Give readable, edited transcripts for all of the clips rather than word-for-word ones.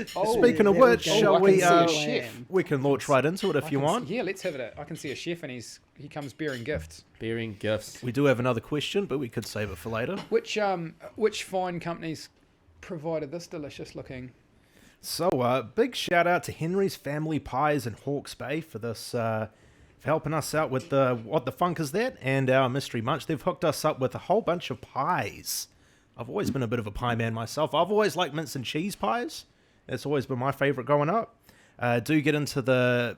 Speaking of which, shall we? chef. We can launch right into it if you want. Yeah, let's have it. I can see a chef and he comes bearing gifts. Bearing gifts. We do have another question, but we could save it for later. Which fine companies provided this delicious looking? So, big shout out to Henry's Family Pies in Hawke's Bay for this, for helping us out with what the funk is that, and our mystery munch. They've hooked us up with a whole bunch of pies. I've always been a bit of a pie man myself. I've always liked mince and cheese pies. It's always been my favourite growing up. Do get into the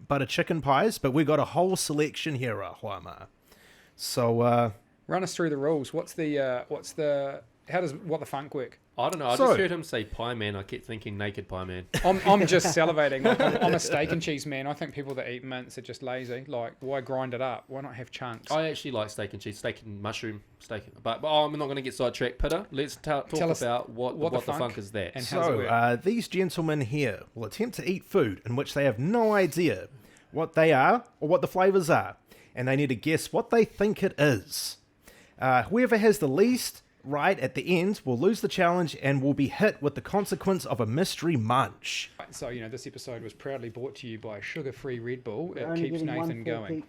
butter chicken pies, but we got a whole selection here at Huama. So, Run us through the rules. How does what the funk work? I don't know. I just heard him say pie man. I kept thinking naked pie man. I'm just salivating. Like, I'm a steak and cheese man. I think people that eat mince are just lazy. Like, why grind it up? Why not have chunks? I actually like steak and cheese, steak and mushroom, but I'm not going to get sidetracked. Peter, let's talk about what the funk is that. And how's it work? These gentlemen here will attempt to eat food in which they have no idea what they are or what the flavours are, and they need to guess what they think it is. Whoever has the least right at the end will lose the challenge and will be hit with the consequence of a mystery munch. So, this episode was proudly brought to you by sugar-free Red Bull. It keeps Nathan going.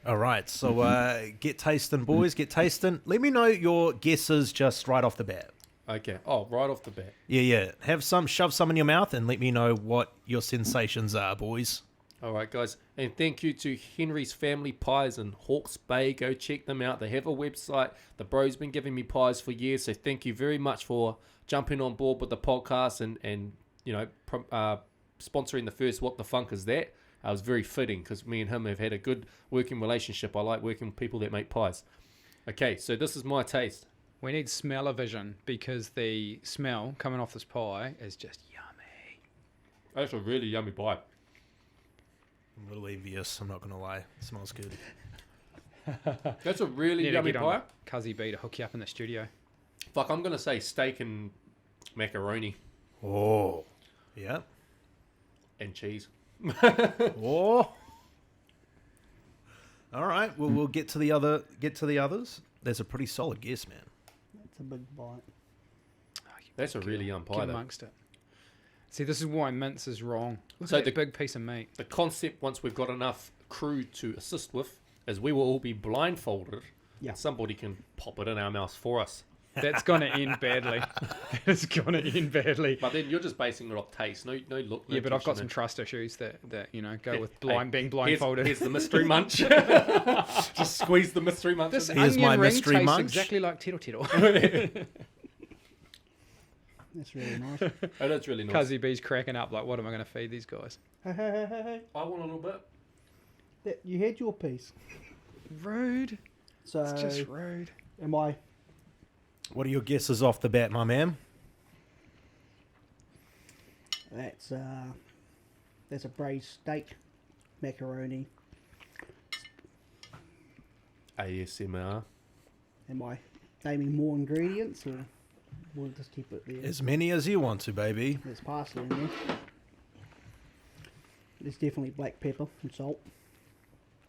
All right, so get tasting, boys, get tasting. Let me know your guesses just right off the bat. Okay. Oh, right off the bat. Yeah. Shove some in your mouth and let me know what your sensations are, boys. All right, guys. And thank you to Henry's Family Pies in Hawke's Bay. Go check them out. They have a website. The bro's been giving me pies for years, so thank you very much for jumping on board with the podcast and sponsoring the first What the Funk Is That. It was very fitting because me and him have had a good working relationship. I like working with people that make pies. Okay, so this is my taste. We need smell-o-vision because the smell coming off this pie is just yummy. That's a really yummy pie. I'm a little envious, I'm not going to lie. It smells good. That's a really yummy pie. Cuzzy B to hook you up in the studio. Fuck, I'm going to say steak and macaroni. Oh, yeah. And cheese. Oh. All right, well, we'll get to the others. That's a pretty solid guess, man. That's a big bite. That's a really yum pie, Get though. amongst it. See, this is why mince is wrong. Look So at that big piece of meat. The concept, once we've got enough crew to assist with, is we will all be blindfolded. Yeah. Somebody can pop it in our mouths for us. That's going to end badly. It's going to end badly. But then you're just basing it off taste. No look. No Yeah, but I've got some texture, trust issues that go with being Hey, blindfolded. Here's the mystery munch. Just squeeze the mystery munch. This in. Here's onion my ring mystery tastes munch. exactly like tittle tittle. That's really nice. Oh, that's really nice. Cuzzy B's cracking up like, what am I going to feed these guys? Hey. I want a little bit. You had your piece. Rude. So, It's just rude. am I... What are your guesses off the bat, my man? That's a braised steak, macaroni. ASMR. Am I naming more ingredients, or we'll just keep it there? As many as you want to, baby. There's parsley in there. There's definitely black pepper and salt.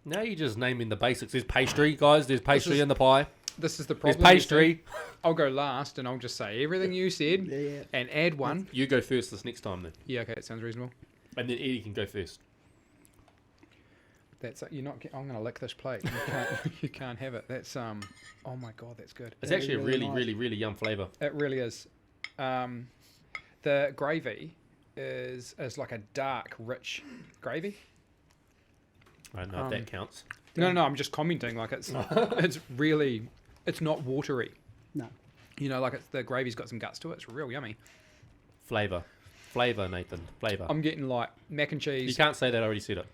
Now you're just naming the basics. There's pastry, guys. There's pastry in the pie. This is the There's problem. pastry. I'll go last and I'll just say everything you said Yeah. and add one. You go first this next time then. Yeah, okay, that sounds reasonable. And then Eddie can go first. That's you're not. I'm going to lick this plate. You can't have it. That's Oh my god, that's good. It's Yeah, actually a really really, nice. really, really yum flavour. It really is. The gravy is like a dark, rich gravy. I don't know if that counts. No, I'm just commenting. Like it's really, it's not watery. No. Like the gravy's got some guts to it. It's real yummy. Flavour, Nathan. Flavour. I'm getting like mac and cheese. You can't say that. I already said it.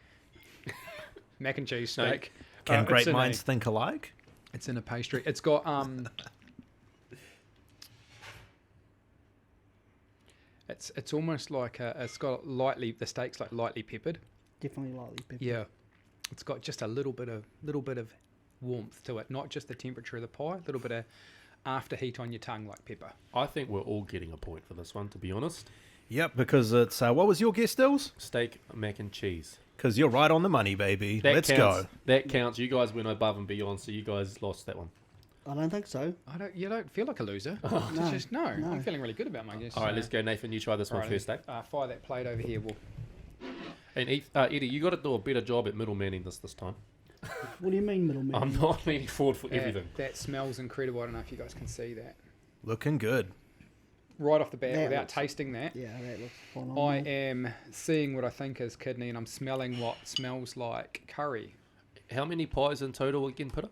Mac and cheese No. steak. Can It's great in minds think alike? It's in a pastry. It's got It's almost like it's got the steak's like lightly peppered. Definitely lightly pepper. Yeah, it's got just a little bit of warmth to it, not just the temperature of the pie. A little bit of after heat on your tongue, like pepper. I think we're all getting a point for this one, to be honest. Yep, because it's... what was your guess, Dills? Steak, mac and cheese. Because you're right on the money, baby. That Let's counts. go. That counts. You guys went above and beyond, so you guys lost that one. I don't think so. You don't feel like a loser. No, It's just no. no. I'm feeling really good about my guess. All right, let's go, Nathan. You try this one Alrighty. first, eh? Fire that plate over here. And Eddie, you got to do a better job at middlemaning this time. What do you mean, middleman? I'm not leaning forward for everything. That smells incredible. I don't know if you guys can see that. Looking good. Right off the bat, That without looks- tasting that, Yeah, that looks fine. I am seeing what I think is kidney, and I'm smelling what smells like curry. How many pies in total again, Peter?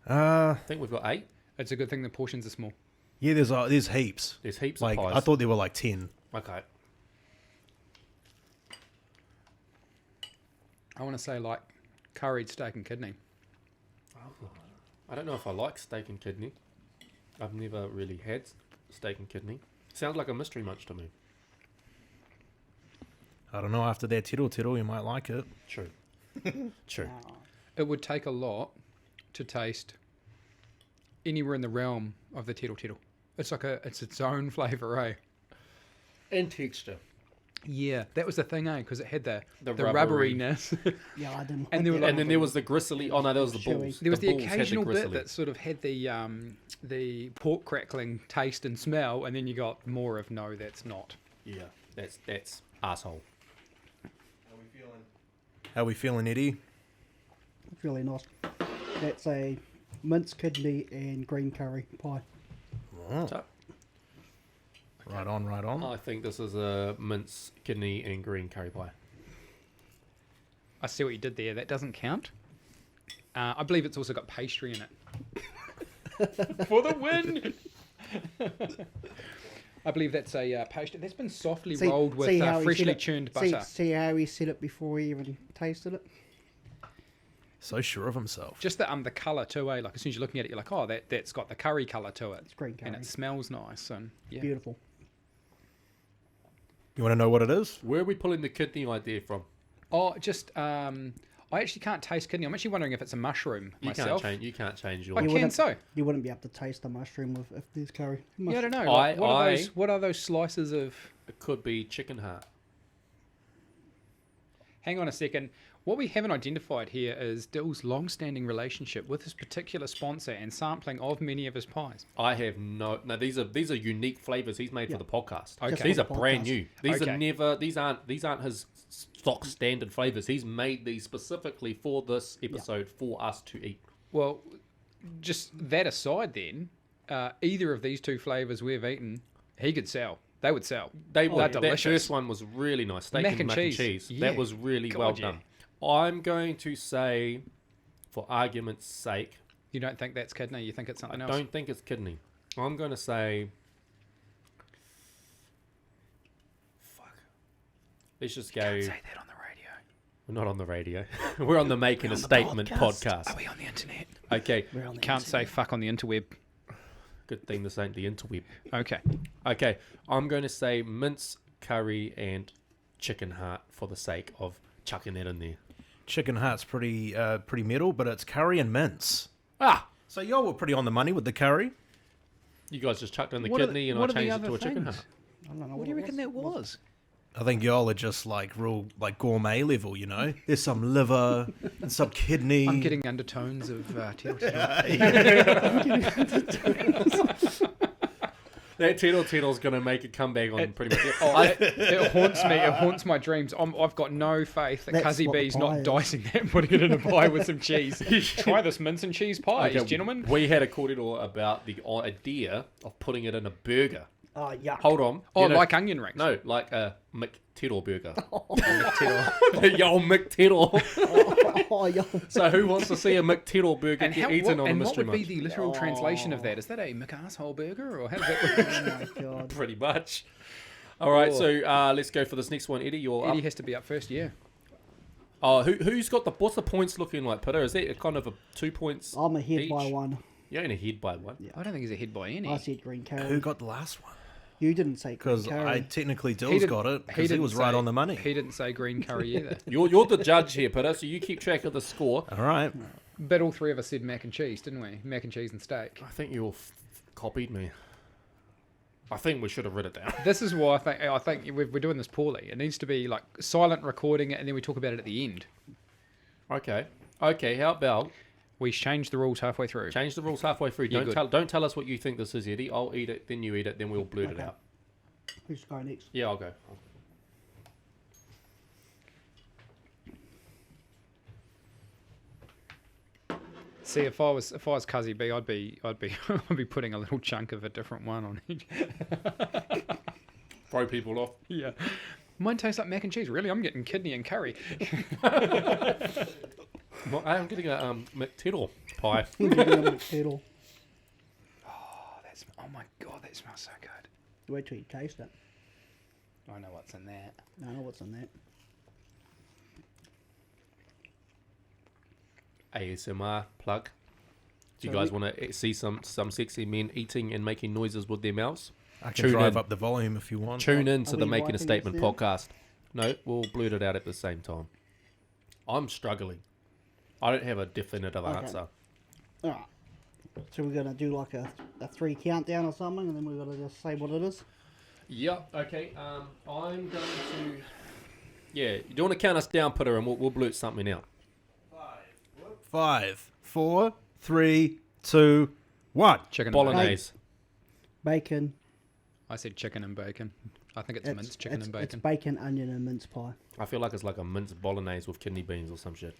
Uh, I think we've got 8. It's a good thing the portions are small. yeah, there's heaps. There's heaps Like, of pies. I thought there were like 10. Okay. I want to say like curried steak and kidney. I don't know if I like steak and kidney. I've never really had steak and kidney. Sounds like a mystery munch to me. I don't know, after that tittle, you might like it. True. True. It would take a lot to taste anywhere in the realm of the tittle. It's like it's its own flavour, eh? And texture. Yeah, that was the thing, eh? Because it had the rubbery. rubberiness. Yeah, I didn't. And like there were that like- And then there was the gristly. Oh no, that was the Chewy. balls. There was the balls had occasional bit gristly. that sort of had the pork crackling taste and smell, and then you got more of no, that's not. Yeah, that's asshole. How we feeling, Eddie? It's really nice. That's a minced kidney and green curry pie. Oh, So, right on, right on. I think this is a mince kidney and green curry pie. I see what you did there. That doesn't count. I believe it's also got pastry in it. For the win! I believe that's a pastry that's been softly rolled with how he freshly said it- churned butter. See how he said it before he even tasted it? So sure of himself. Just the colour too, eh? Like as soon as you're looking at it, you're like, oh, that's got the curry colour to it. It's green curry. And it smells nice. And yeah. Beautiful. You want to know what it is? Where are we pulling the kidney idea from? Oh, just I actually can't taste kidney. I'm actually wondering if it's a mushroom myself. You can't change your. I You can wouldn't- so. You wouldn't be able to taste the mushroom if there's curry. Yeah, I don't know. I- Like, what are those slices of? It could be chicken heart. Hang on a second. What we haven't identified here is Dill's long-standing relationship with his particular sponsor and sampling of many of his pies. I have no. These are unique flavors he's made Yeah. for the podcast. Okay. These for are the brand podcast. new. These Okay. are never. These aren't his stock standard flavors. He's made these specifically for this episode for us to eat. Well, just that aside, then either of these two flavors we've eaten, he could sell. They would sell. They're That that delicious. first one was really nice. Steak Mac and and cheese. Yeah. That was really God, well yeah. done. I'm going to say, for argument's sake, You don't think that's kidney? You think it's something I else? don't think it's kidney. I'm going to say, fuck. Let's just go. Can't say that on the radio. We're not on the radio. We're on the Making a Statement podcast. Are we on the internet? Okay, We're on the Can't say internet. fuck on the interweb. good thing this ain't the interweb. Okay. Okay, I'm going to say mince, curry, and chicken heart for the sake of chucking that in there. Chicken heart's pretty metal, but it's curry and mince. Ah! So y'all were pretty on the money with the curry. You guys just chucked in the What are kidney and what I are the changed it to other a chicken things? heart. I don't know What do you it reckon that was? I think y'all are just like real like gourmet level, you know. There's some liver and some kidney. I'm getting undertones of telltale. That Tittle's going to make a comeback on pretty much. It haunts me. It haunts my dreams. I've got no faith that That's Cuzzy what the B's pie not is. dicing that and putting it in a pie with some cheese. Try this mince and cheese pies, Okay, gentlemen. We had a corridor about the idea of putting it in a burger. Oh, yuck. Hold on. Oh, You know- like onion rings. No, like a McTittle burger. McTittle. The old McTittle. Oh, yuck. So who wants to see a McTittle burger And, get how, eaten what, on a and what mystery would be munch? the literal translation of that? Is that a McAsshole burger, or how does that work? Oh, my God. Pretty much. All right, so let's go for this next one. Eddie, you're Eddie up. has to be up first, yeah. Oh, who's got what's the points looking like, Peter? Is that a kind of a 2 points? I'm ahead by Each? one. You're only ahead by one. I don't think he's ahead by any. I said green curry. Who got the last one? You didn't say green Because curry. I technically He Dill's didn't- got it because he didn't was right say- on the money. He didn't say green curry either. You're the judge here, Peter, so you keep track of the score. All right. But all three of us said mac and cheese, didn't we? Mac and cheese and steak. I think you all copied me. I think we should have written it down. This is why I think we're doing this poorly. It needs to be like silent recording it, and then we talk about it at the end. Okay. Okay, how about We changed the rules halfway through. Change the rules halfway through. Yeah, Don't tell us what you think this is, Eddie. I'll eat it, then you eat it, then we'll blurt it Okay. out. Who's going next? Yeah, I'll go. See, if I was Cuzzy B, I'd be I'd be putting a little chunk of a different one on each. Throw people off. Yeah. Mine tastes like mac and cheese. Really, I'm getting kidney and curry. Well, I'm getting a McTiddle pie. Kettle. Oh my god, that smells so good. Wait till you taste it. I know what's in that. I know what's in that. ASMR plug. Do you So guys want to see some sexy men eating and making noises with their mouths? I can Tune drive in. up the volume if you want. Tune in to Are the we Making a wiping Statement this down? podcast. No, we'll blurt it out at the same time. I'm struggling. I don't have a definitive Okay. answer. Alright. So we're going to do like a 3 countdown or something, and then we're going to just say what it is. Yeah, okay. I'm going to... Yeah, do you want to count us down, Peter, and we'll blurt something out? 5, 4, 3, 2, 1. Chicken and Bolognese. Bacon. I said chicken and bacon. I think it's minced chicken and It's bacon. bacon, onion, and mince pie. I feel like it's like a minced bolognese with kidney beans or some shit.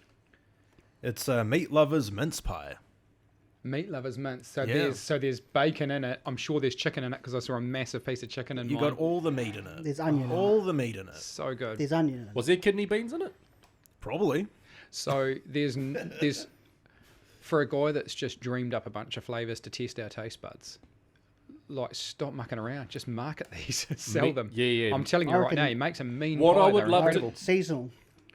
It's Meat Lover's mince pie. Meat lovers mince. So Yeah. there's bacon in it. I'm sure there's chicken in it because I saw a massive piece of chicken in You mine. got all the meat in it. There's onion in All the meat in it. So good. There's onion in it. Was there kidney beans in it? Probably. So there's for a guy that's just dreamed up a bunch of flavors to test our taste buds. Like, stop mucking around. Just market these. Sell them. Yeah. I'm telling you I right reckon- now, he makes a mean What pie. I would They're love to- incredible. Seasonal.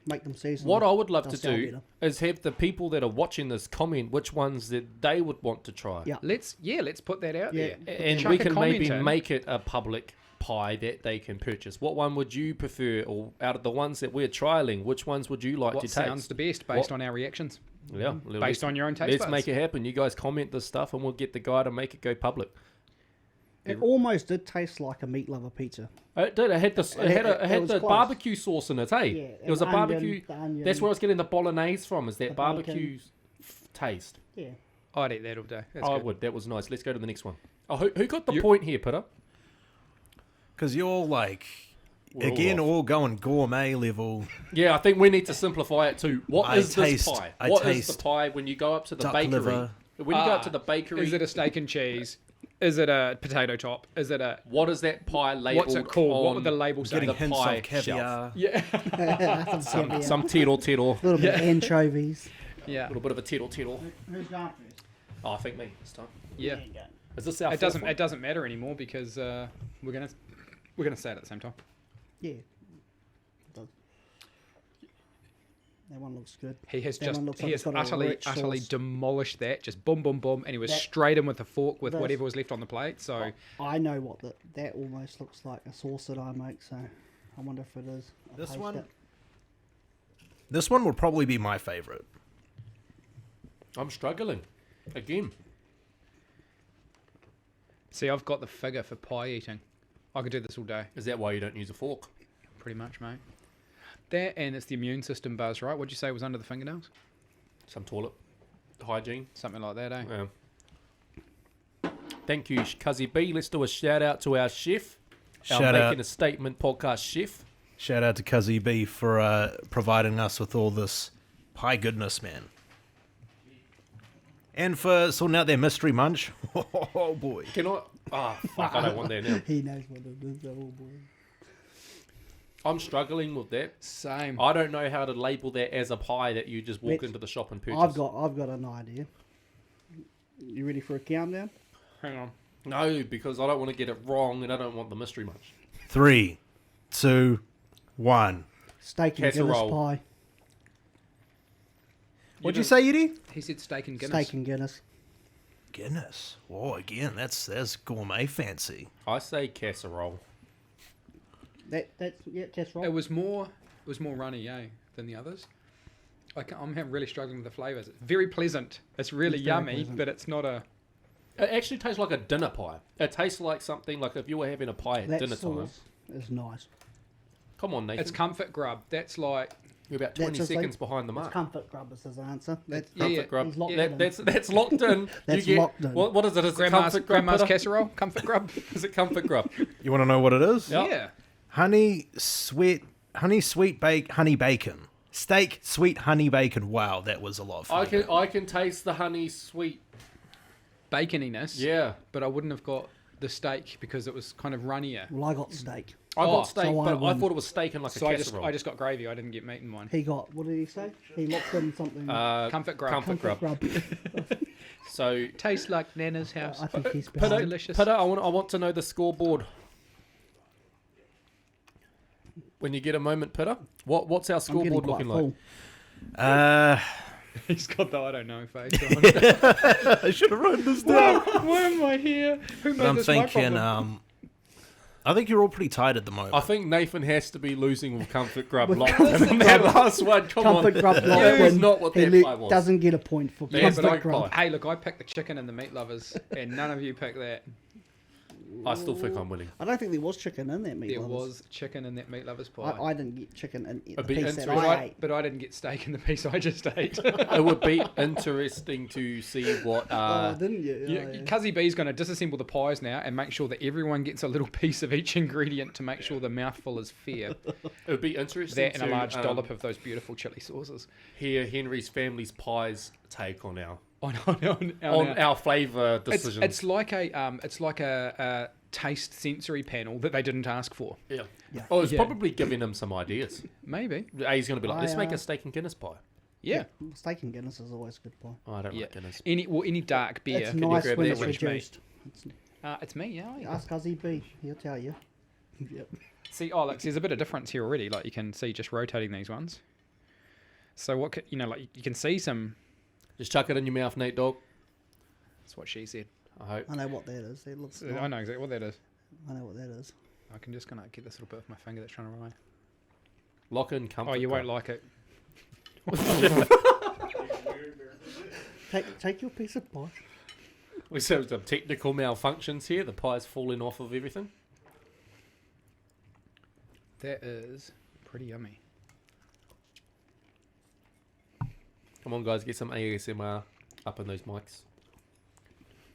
Make them seasonal. What I would love They'll to sell do better. is have the people that are watching this comment which ones that they would want to try. Yeah. Let's put that out Yeah. there. And Chuck we a can comment maybe in. make it a public pie that they can purchase. What one would you prefer, or out of the ones that we're trialing, which ones would you like what to sounds taste? the best based on our reactions. Yeah, Based on your own taste Let's buds. make it happen. You guys comment this stuff, and we'll get the guy to make it go public. It almost did taste like a meat lover pizza. It did. It had the It was the close. barbecue sauce in it. Hey, Yeah, it was a and onion, barbecue. the onion. That's where I was getting the bolognese from. Is that The barbecue bacon. taste? Yeah. I'd eat that all day. That's I good. would. That was nice. Let's go to the next one. Oh, who got the You- point here, Peter? Because you're like, We're all again, off. all going gourmet level. Yeah, I think we need to simplify it to what I is taste- this pie? I What is taste the pie when you go up to the duck bakery? liver. When you go up to the bakery, Is it a steak and cheese? Is it a potato top? Is it a... what is that pie labeled? What's it called? What on would the label say? Getting the hints pie of caviar. Yeah. Some caviar. Some tittle. A little bit of anchovies. Yeah. little bit of a tittle. Who's going first? Oh, I think me this time. Yeah. Is this our It fourth one? doesn't matter anymore because we're gonna say it at the same time. Yeah. It does. That one looks good. He has That just one looks he like has it's got a utterly rich sauce. demolished that. Just boom boom boom, and he was That- straight in with a fork with That's- whatever was left on the plate. So I know what that almost looks like a sauce that I make, so I wonder if it is. I'll This taste one? it. This one would probably be my favorite. I'm struggling again. see, I've got the figure for pie eating. I could do this all day, Is that why you don't use a fork? pretty much, mate. That and it's the immune system buzz, right? What'd you say was under the fingernails? Some toilet hygiene. Something like that, eh? Yeah. Thank you, Cuzzy B. Let's do a shout out to our chef, our Shout out. Making a Statement podcast chef. Shout out to Cuzzy B for providing us with all this pie goodness, man. And for sorting out their mystery munch. Oh, boy. Can I? Ah, fuck! I don't want that now. He knows what it is. Oh boy. I'm struggling with that. Same. I don't know how to label that as a pie that you just walk Let's- into the shop and purchase. I've got an idea. You ready for a countdown? Hang on. No, because I don't want to get it wrong and I don't want the mystery munch. 3, 2, 1. Steak and Guinness Casserole. pie. What'd you say, Edie? He said steak and Guinness. Steak and Guinness. Guinness. Oh, again, that's gourmet fancy. I say casserole. That's right. It was more runny, than the others. I'm really struggling with the flavors. It's very pleasant. It's really It's very yummy, pleasant. but it's not a. It actually tastes like a dinner pie. It tastes like something like if you were having a pie at That dinner time. sauce is nice. Come on, Nathan. It's comfort grub. That's like You're about 20 That's his seconds thing. behind the It's mark. comfort grub is his answer. That's Yeah, yeah. Comfort grub. He's locked That- in. that's locked in. That's You get- locked in. What is it? Is it Grandma's, comfort grub? grandma's Peter? casserole, comfort grub. Is it comfort grub? You want to know what it is? Yeah. Honey bacon. Steak, sweet honey bacon. Wow, that was a lot for me. I can taste the honey sweet. Baconiness. Yeah. But I wouldn't have got the steak because it was kind of runnier. Well, I got steak. I Oh, got steak, so I but I won. thought it was steak and like So a I just casserole. got gravy. I didn't get meat in mine. He got, what did he say? He locked in something. Comfort grub. Comfort grub. grub. So, Tastes like Nana's house. I think he's Peter, behind. delicious. Peter, I want to know the scoreboard. When you get a moment, Peter, what's our I'm getting scoreboard quite looking like? full. He's got the I don't know face I should have written this down. on. Why am I here? Who made But I'm this my thinking, problem? I think you're all pretty tight at the moment. I think Nathan has to be losing with comfort grub With locked Comfort in. That Grub. last one, come Comfort on. grub That locked was in. not what He that pie was. doesn't get a point for Yeah, comfort but I- grub. pie. Hey, look, I picked the chicken and the meat lovers, and none of you picked that. I still think I'm winning. I don't think there was chicken in that meat There lovers. was chicken in that meat lovers pie. I didn't get chicken in the A bit piece that interesting. I ate. But I didn't get steak in the piece I just ate. It would be interesting to see what. Oh, didn't you? Yeah, Oh, yeah. Cuzzy B's going to disassemble the pies now and make sure that everyone gets a little piece of each ingredient to make sure the mouthful is fair. It would be interesting That and a to large dollop of those beautiful chili sauces. hear Henry's family's pies take on On our flavour decisions. it's like a taste sensory panel that they didn't ask for. Yeah. Yeah. Oh, it's Yeah. probably giving him some ideas. Maybe. He's going to be like, let's make I, a steak and Guinness pie. Yeah. Steak and Guinness is always a good pie. Oh, I don't Yeah. like Guinness. Any dark beer. It's Can you nice grab when that it's rich meat? reduced. It's me, yeah. Ask Cuzzy B, he'll tell you. Yep. See, oh, look, there's a bit of difference here already. Like you can see just rotating these ones. So what, like you can see some. Just chuck it in your mouth, Nate Dog. That's what she said. I hope. I know what that is. It looks. I know exactly what that is. I know what that is. I can just gonna get this little bit with my finger that's trying to run. Lock in comfort. Oh, you won't grub. like it. Take your piece of pie. We have some technical malfunctions here. The pie's falling off of everything. That is pretty yummy. Come on, guys, get some ASMR up in those mics.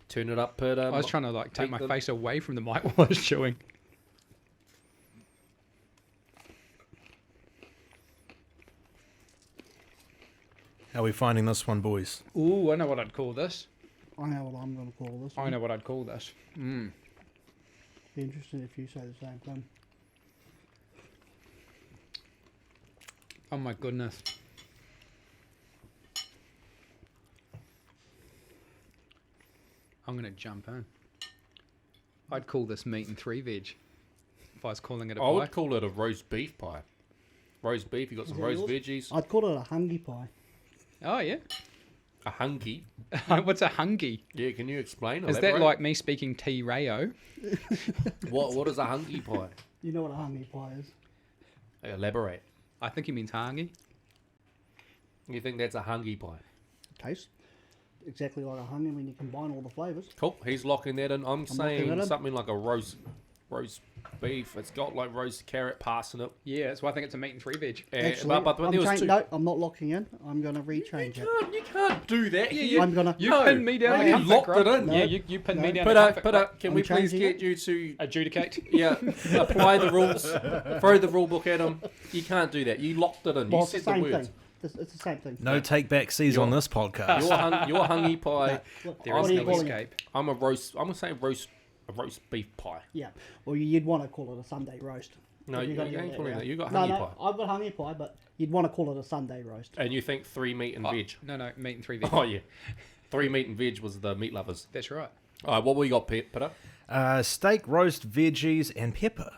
Turn it up, Peter. I was trying to like take take my the- face away from the mic while I was chewing. How are we finding this one, boys? Ooh, I know what I'd call this. I know what I'm going to call this. I know what I'd call this. Mm. Be interested if you say the same thing. Oh my goodness. I'm gonna jump in. I'd call this meat and 3 veg. If I was calling it a I pie. would call it a roast beef pie. Roast beef, you got some that roast yours? veggies. I'd call it a hungy pie. Oh yeah. A hungy. What's a hungy? Yeah, can you explain? Is that Elaborate? like me speaking T-Rayo? What is a hungy pie? You know what a hungy pie is? Elaborate. I think he means hangy. You think that's a hungy pie? Tastes exactly like a hungy when you combine all the flavours. Cool. He's locking that in. I'm locking saying it in. something like a roast beef. It's got like roast carrot, parsnip. Yeah, that's why I think it's a meat and 3 veg. Actually, but I'm there was two. no, I'm not locking in. I'm going to rechange it. You can't do that. Yeah, I'm gonna. You No. pinned me down. No, the you comfort locked grub. it in. Yeah, No. you pinned No. me down. Put the up, comfort put grub. up. Can I'm we please changing get it. you to Adjudicate. apply the rules? Throw the rule book at him. You can't do that. You locked it in. Well, You it's the said the same words. thing. It's the same thing. No take back seas on this podcast. Your hungy pie. There What is are you no calling it? escape. I'm gonna say a roast beef pie. Yeah. Well, you'd want to call it a Sunday roast. No, If you you're gonna ain't go calling that that. You got no, hungy no, pie. I've got hungy pie, but you'd want to call it a Sunday roast. And you think 3 meat and veg? No, meat and 3 veg. Oh yeah, 3 meat and veg was the meat lovers. That's right. All right, what we got, Peter? Steak, roast, veggies, and pepper.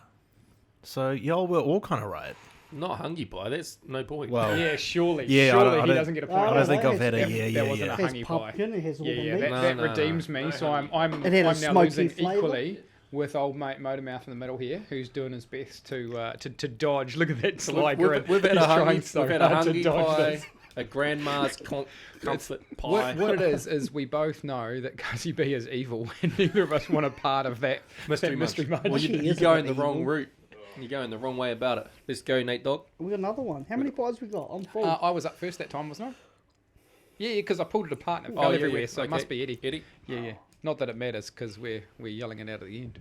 So y'all were all kind of right. Not hungy pie. That's no point. Well, Yeah, surely. Yeah, I surely don't- he doesn't get a point. I Oh, don't think no, I've had a it's- yeah, that wasn't yeah. a There's hungy pie. pumpkin, it has all Yeah, the yeah, meat. that No, redeems me. So I'm It had a now smoky losing flavour. equally with old mate Motormouth in the middle here, who's doing his best to dodge. Look at that sly grin. We've had He's a trying hungy, so we've had a hard to hungy dodge pie, this. a grandma's comfort pie. What it is we both know that Cuzzy B is evil, and neither of us want a part of that Mystery that mystery munch. munch. Well, She you're is a going bit the wrong evil. route. You're going the wrong way about it. Let's go, Nate Dog. We got another one. How many pies we got? I'm full. I was up first that time, wasn't I? Yeah, because I pulled it apart and it fell everywhere, so it must be Eddie. Eddie? Yeah. Not that it matters, because we're yelling it out at the end.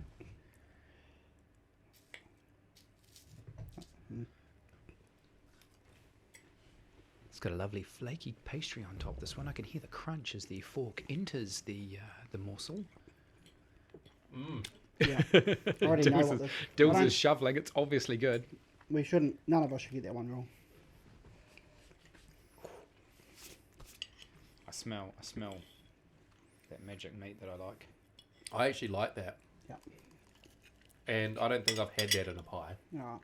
It's got a lovely flaky pastry on top. This one, I can hear the crunch as the fork enters the morsel. Yeah. I already know what this. Dills is shoveling. It's obviously good. We shouldn't. None of us should get that one wrong. I smell that magic meat that I like. I actually like that. Yeah. And I don't think I've had that in a pie. Alright.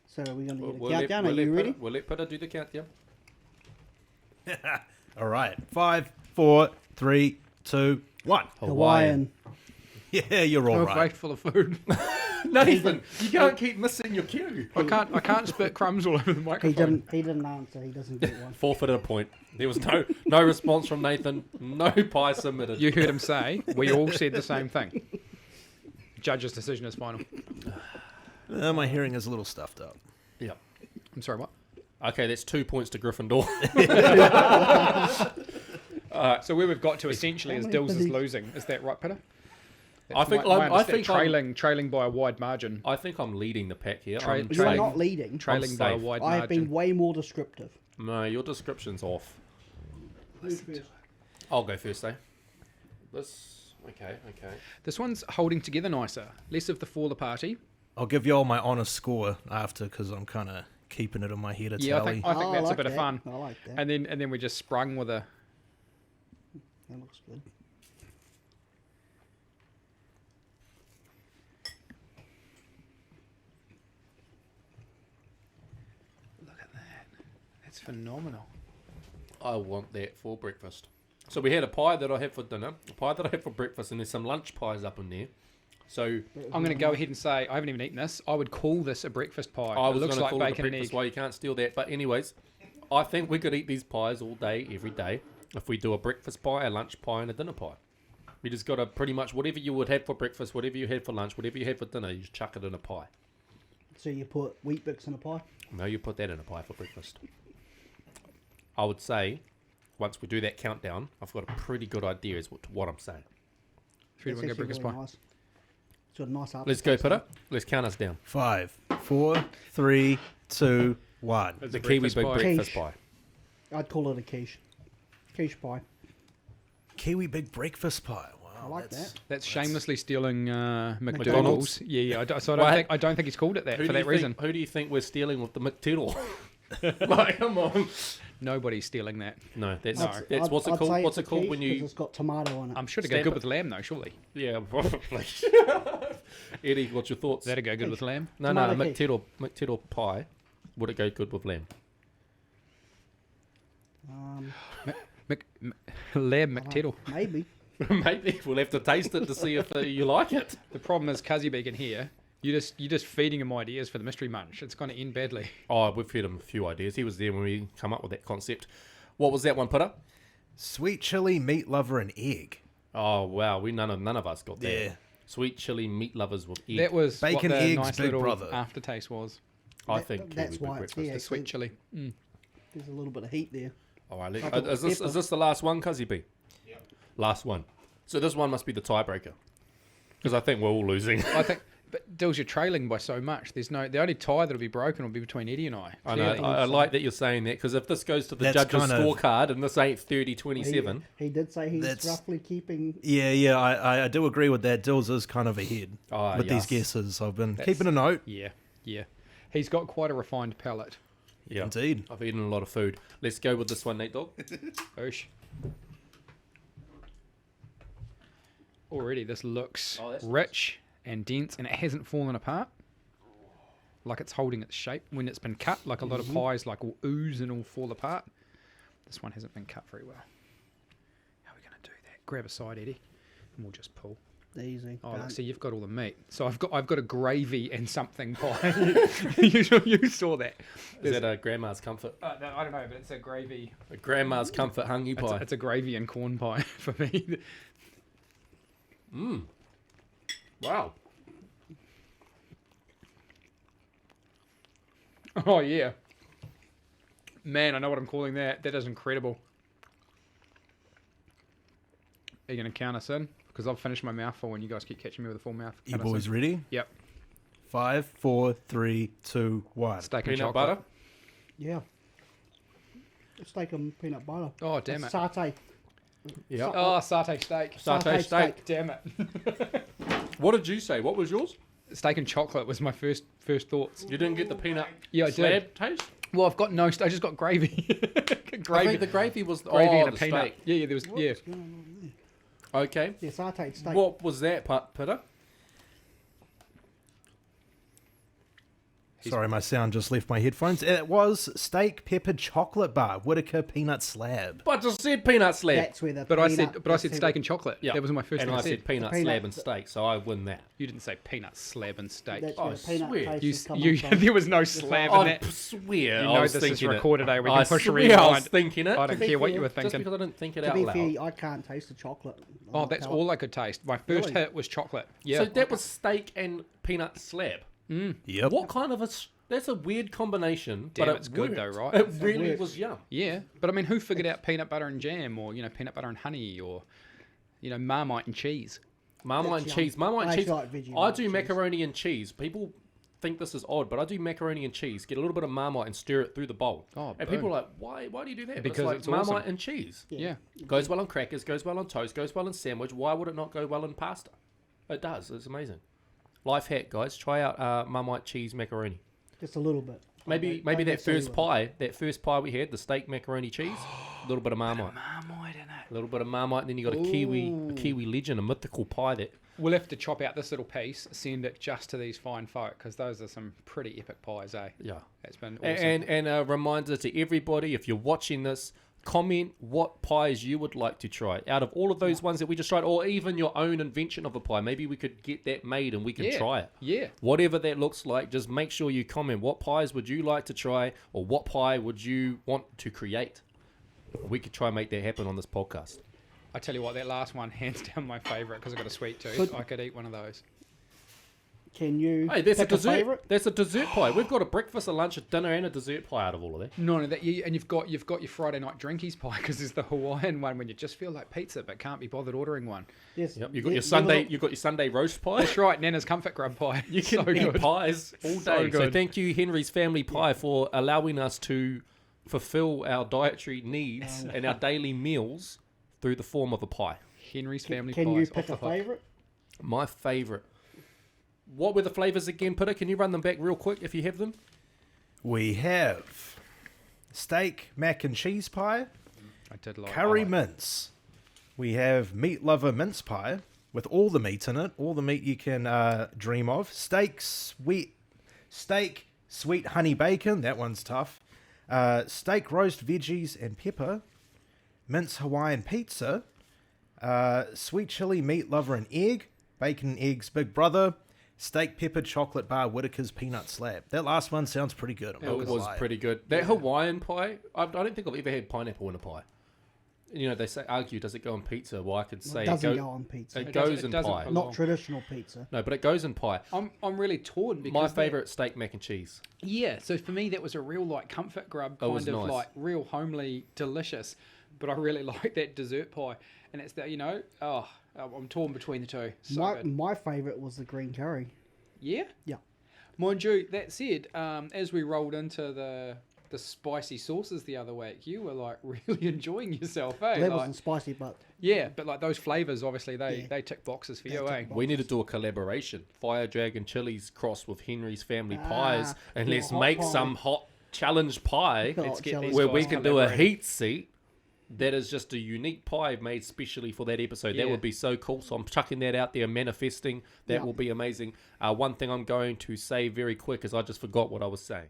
So we're going to get a We'll countdown. Are you ready? We'll let Peter do the countdown. All right. 5, 4, 3, 2, 1. Hawaiian. Yeah, you're all right. Full of food. Nathan, you can't keep missing your cue. I can't spit crumbs all over the microphone. He didn't answer. He doesn't get one. Forfeited a point. There was no response from Nathan. No pie submitted. You heard him say, we all said the same thing. Judge's decision is final. My hearing is a little stuffed up. Yeah. I'm sorry, what? Okay, that's 2 points to Gryffindor. So where we've got to essentially is many Dills is bloody- losing. Is that right, Peter? I think trailing by a wide margin. I think I'm leading the pack here. Tra- I'm You're Trailing. not leading. Trailing by a safe. wide I have margin. been way more descriptive. No, your description's off. Who's first? I'll go first, eh? Okay. This one's holding together nicer. Less of the fall party. I'll give you all my honest score after because I'm kind of keeping it in my head. Yeah, tally. I think that's like a bit of that. fun. I like that. And then we just sprung with a. That looks good. Look at that. That's phenomenal. I want that for breakfast. So we had a pie that I had for dinner, a pie that I had for breakfast, and there's some lunch pies up in there. So I'm going to go ahead and say I haven't even eaten this. I would call this a breakfast pie. I It was looks going to like call it a bacon and breakfast. egg. Why you can't steal that? But anyways, I think we could eat these pies all day, every day, if we do a breakfast pie, a lunch pie, and a dinner pie. You just got to pretty much whatever you would have for breakfast, whatever you had for lunch, whatever you had for dinner, you just chuck it in a pie. So you put wheat bix in a pie? No, you put that in a pie for breakfast. I would say, once we do that countdown, I've got a pretty good idea as to what I'm saying. Should we That's go actually breakfast really pie? nice. It's got a nice Let's go, aftertaste. Peter. Let's count us down. 5, 4, 3, 2, 1. It's The a Kiwi breakfast Big pie. Breakfast Quiche. Pie. I'd call it a quiche. Quiche pie. Kiwi Big Breakfast Pie. Wow, I like that. That's shamelessly stealing McDonald's. McDonald's. Yeah. So Why- I don't think he's called it that Who for do that you reason. think? Who do you think we're stealing with the McTurtle? Like, come on. Nobody's stealing that. No, that's No. that's what's it I'd called? say What's it's it a called quiche when 'cause you? It's got tomato on it. I'm sure to go Stamp good it. with lamb though. Surely Yeah, probably. Eddie, what's your thoughts? that'd go good with lamb. No, Tomato quiche. McTurtle pie. Would it go good with lamb? Lamb McTettle. Maybe. Maybe we'll have to taste it to see if you like it. The problem is Cuzzy Beacon here. You're just feeding him ideas for the mystery munch. It's going to end badly. Oh, we've fed him a few ideas. He was there when we come up with that concept. What was that one, Peter? Sweet chili, meat lover, and egg. Oh wow, none of us got that. Yeah. Sweet chili meat lovers with egg. That was Bacon, what the eggs, nice Big little Brother. aftertaste was. I That- think that's Kiwi why Big it's Breakfast. there. The sweet chili. There's a little bit of heat there. All right, Like a is this the last one, Cuzzy B? Yep. Last one. So this one must be the tiebreaker, because I think we're all losing. I think, but Dills, you're trailing by so much. The only tie that'll be broken will be between Eddie and I. I know. clearly. I like that you're saying that, because if this goes to the That's judges' kind of- scorecard and this ain't 30-27, He did say he's That's- roughly keeping. Yeah, I do agree with that. Dills is kind of ahead with yes. these guesses. I've been That's- keeping a note. Yeah. He's got quite a refined palate. Yeah, Indeed. I've eaten a lot of food. Let's go with this one, Nate Dog. Oosh. Already, this looks Oh, that's rich and dense, and it hasn't fallen apart. Like it's holding its shape when it's been cut. Like a lot of pies, like will ooze and all fall apart. This one hasn't been cut very well. How are we going to do that? Grab a side, Eddie, and we'll just pull. Easy. Oh, Can't- look, see, you've got all the meat. So I've got a gravy and something pie. you saw that. Is that a grandma's comfort? No, I don't know, but it's a gravy. A grandma's comfort hungry pie. It's a gravy and corn pie for me. Wow. Oh, yeah. Man, I know what I'm calling that. That is incredible. Are you going to count us in? Because I've finished my mouthful and you guys keep catching me with a full mouth. You Count us boys in. ready? Yep. 5, 4, 3, 2, 1. Steak and Peanut chocolate. butter. Yeah. Steak and peanut butter. Oh, damn it. Satay. Yeah. Oh, satay steak. Satay steak. Damn it. What did you say? What was yours? Steak and chocolate was my first thoughts. You didn't get the peanut Yeah, I slab did. taste? Well, I've got no... I just got gravy. I gravy. think the gravy was Gravy and a the peanut. steak. Yeah, there was... What's Yeah. going on there? Okay. Yeah, satay steak. What was that, Peter? Sorry, my sound just left my headphones. It was steak peppered chocolate bar, Whittaker peanut slab. But I just said peanut slab. That's where the But I peanut, said that's steak and chocolate. Yeah. That was my first and thing I I said. said peanut The peanut- slab and steak, so I win that. You didn't say peanut slab and steak. That's I where the peanut swear. taste You, has come you, from. there was no slab in I that. swear You I know was this is thinking recorded, eh? We can I push a swear I was rewind. thinking it. I don't be care what fair, you were Just thinking. because I didn't think it To out be loud. fair, I can't taste the chocolate. Oh, on that's palate. all I could taste. My first Really? hit was chocolate. Yeah. So that was steak and peanut slab. Yep. What kind of a... That's a weird combination. Damn, but it's it good worked. though, right? It really works. was yum. Yeah, but I mean, who figured out peanut butter and jam, or peanut butter and honey, or Marmite and cheese? Marmite and That's cheese. yum. Marmite I and cheese. actually like I Vegemite do cheese. macaroni and cheese. People think this is odd, but I do macaroni and cheese. Get a little bit of Marmite and stir it through the bowl. Oh, and people are like, why do you do that? But Because like it's Marmite awesome. and cheese. Yeah. Goes well on crackers, goes well on toast, goes well on sandwich. Why would it not go well in pasta? It does. It's amazing. Life hack, guys. Try out Marmite cheese macaroni. Just a little bit. Maybe Don't that necessarily first want pie we had, the steak macaroni cheese, a little bit of Marmite. Marmite in it. A little bit of Marmite, and then you got a Kiwi legend, a mythical pie that... We'll have to chop out this little piece, send it just to these fine folk, because those are some pretty epic pies, eh? Yeah. It's been awesome. And a reminder to everybody, if you're watching this, comment what pies you would like to try. Out of all of those ones that we just tried, or even your own invention of a pie, maybe we could get that made and we can Yeah. try it. Yeah. Whatever that looks like, just make sure you comment what pies would you like to try, or what pie would you want to create. We could try and make that happen on this podcast. I tell you what, that last one, hands down my favourite, because I've got a sweet tooth. Could- I could eat one of those. Can you Hey, that's a pick a dessert. favourite? That's a dessert pie. We've got a breakfast, a lunch, a dinner, and a dessert pie out of all of that. None of that. And you've got your Friday night drinkies pie, because there's the Hawaiian one when you just feel like pizza but can't be bothered ordering one. Yes. Yep, you got Yeah, your Sunday. never look- You got your Sunday roast pie. That's right, Nana's comfort grub pie. You can so eat good. pies all So day. So good. thank you, Henry's Family Pie, for allowing us to fulfill our dietary needs and our daily meals through the form of a pie. Henry's Family Can Pies. you off pick the a hook. favourite? My favourite. What were the flavours again, Peter? Can you run them back real quick if you have them? We have steak, mac and cheese pie, I did like curry I like- mince. We have meat lover mince pie with all the meat in it, all the meat you can dream of. Steak, sweet honey bacon. That one's tough. Steak roast veggies and pepper. Mince Hawaiian pizza. Sweet chili meat lover and egg. Bacon and eggs big brother. Steak peppered chocolate bar Whittaker's peanut slab. That last one sounds pretty good. I'm not It gonna was lie. pretty good. That Hawaiian pie, I don't think I've ever had pineapple in a pie. You know, they argue, does it go on pizza? Well, I could Well, say it doesn't go on pizza. it It goes doesn't- in it doesn't pie. belong. Not traditional pizza. No, but it goes in pie. I'm really torn because My that- favourite steak mac and cheese. Yeah, so for me that was a real like comfort grub, It was kind of nice. like real homely, delicious. But I really like that dessert pie, and it's that I'm torn between the two. So good. My favourite was the green curry. Yeah. Yeah. Mind you, that said, as we rolled into the spicy sauces the other week, you were like really enjoying yourself, eh? That Like, wasn't spicy, but yeah, but like those flavors, obviously Yeah. they tick boxes for They you, tick eh? boxes. We need to do a collaboration. Fire Dragon Chili's crossed with Henry's Family Pies, and yeah, let's hot make pie. some hot challenge pie Hot Let's get challenge these where guys we can do a collaborating. heat seat that is just a unique pie made specially for that episode. Yeah. That would be so cool. So I'm chucking that out there, manifesting. That Yeah. will be amazing. One thing I'm going to say very quick is I just forgot what I was saying.